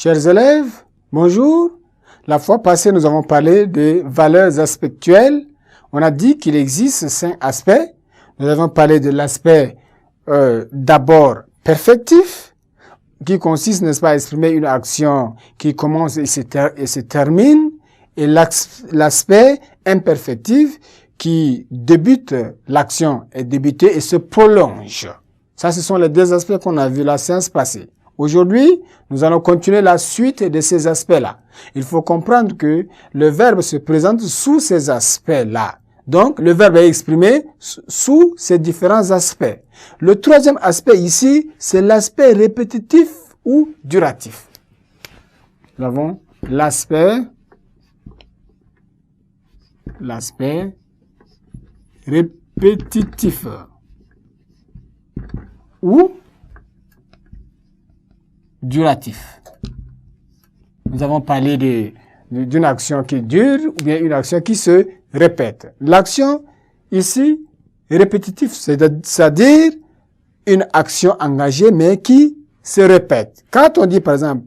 Chers élèves, bonjour. La fois passée, nous avons parlé des valeurs aspectuelles. On a dit qu'il existe 5 aspects. Nous avons parlé de l'aspect d'abord perfectif, qui consiste, n'est-ce pas, à exprimer une action qui commence et se termine, et l'aspect imperfectif qui débute, l'action est débutée et se prolonge. Ça, ce sont les 2 aspects qu'on a vus la séance passée. Aujourd'hui, nous allons continuer la suite de ces aspects-là. Il faut comprendre que le verbe se présente sous ces aspects-là. Donc, le verbe est exprimé sous ces différents aspects. Le 3e aspect ici, c'est l'aspect répétitif ou duratif. Nous avons l'aspect répétitif ou duratif. Nous avons parlé d'une action qui dure ou bien une action qui se répète. L'action ici, répétitif, c'est-à-dire une action engagée mais qui se répète. Quand on dit par exemple,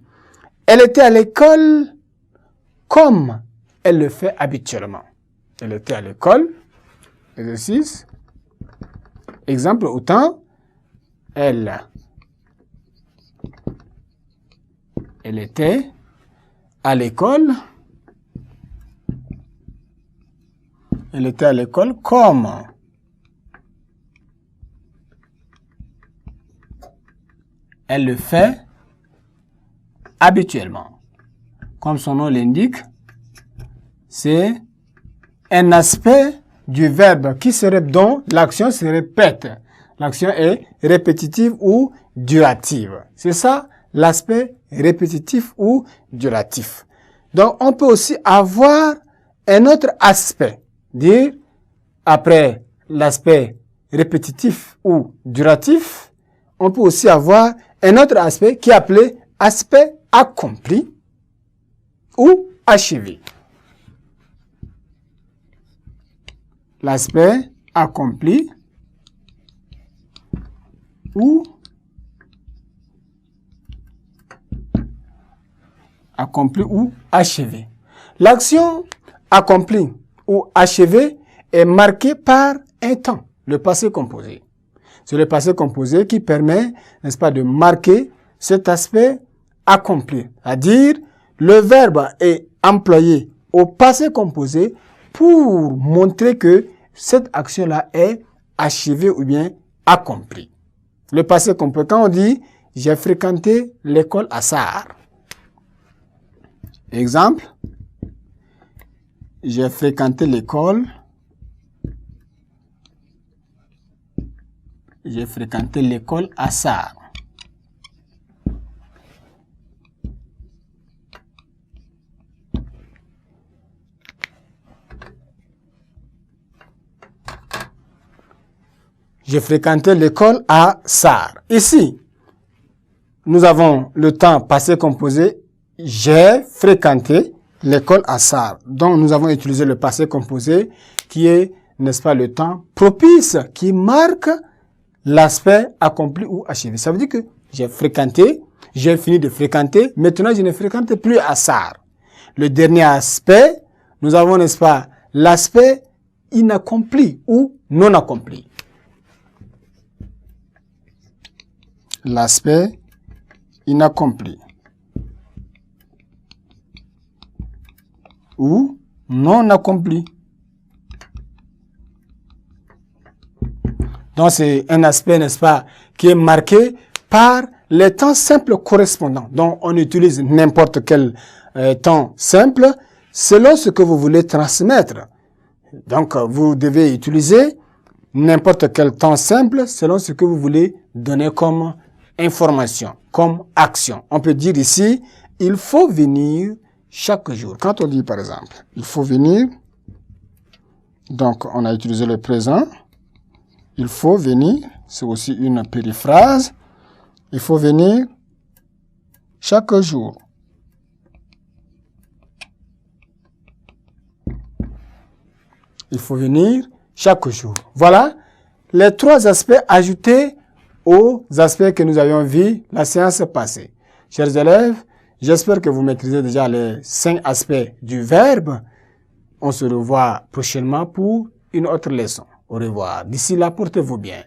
elle était à l'école comme elle le fait habituellement. Elle était à l'école, exercice, exemple, autant, elle était à l'école. Elle était à l'école comme elle le fait habituellement. Comme son nom l'indique, c'est un aspect du verbe qui dont l'action se répète. L'action est répétitive ou durative. C'est ça l'aspect répétitif ou duratif. Donc, on peut aussi avoir un autre aspect. Dire, après l'aspect répétitif ou duratif, on peut aussi avoir un autre aspect qui est appelé aspect accompli ou achevé. L'aspect accompli ou achevé. L'action accomplie ou achevée est marquée par un temps, le passé composé. C'est le passé composé qui permet, n'est-ce pas, de marquer cet aspect accompli. C'est-à-dire, le verbe est employé au passé composé pour montrer que cette action-là est achevée ou bien accomplie. Le passé composé, quand on dit « j'ai fréquenté l'école à Sarre ». Exemple, j'ai fréquenté l'école. J'ai fréquenté l'école à Sarre. J'ai fréquenté l'école à Sarre. Ici, nous avons le temps passé composé. J'ai fréquenté l'école à Sarre. Donc, nous avons utilisé le passé composé qui est, n'est-ce pas, le temps propice qui marque l'aspect accompli ou achevé. Ça veut dire que j'ai fréquenté, j'ai fini de fréquenter, maintenant je ne fréquente plus à Sarre. Le dernier aspect, nous avons, n'est-ce pas, l'aspect inaccompli ou non accompli. L'aspect inaccompli ou non accompli. Donc, c'est un aspect, n'est-ce pas, qui est marqué par les temps simples correspondants. Donc, on utilise n'importe quel temps simple selon ce que vous voulez transmettre. Donc, vous devez utiliser n'importe quel temps simple selon ce que vous voulez donner comme information, comme action. On peut dire ici, il faut venir chaque jour. Quand on dit, par exemple, il faut venir, donc on a utilisé le présent. Il faut venir, c'est aussi une périphrase. Il faut venir chaque jour. Il faut venir chaque jour. Voilà les 3 aspects ajoutés aux aspects que nous avions vus la séance passée. Chers élèves, J'espère que vous maîtrisez déjà les 5 aspects du verbe. On se revoit prochainement pour une autre leçon. Au revoir. D'ici là, portez-vous bien.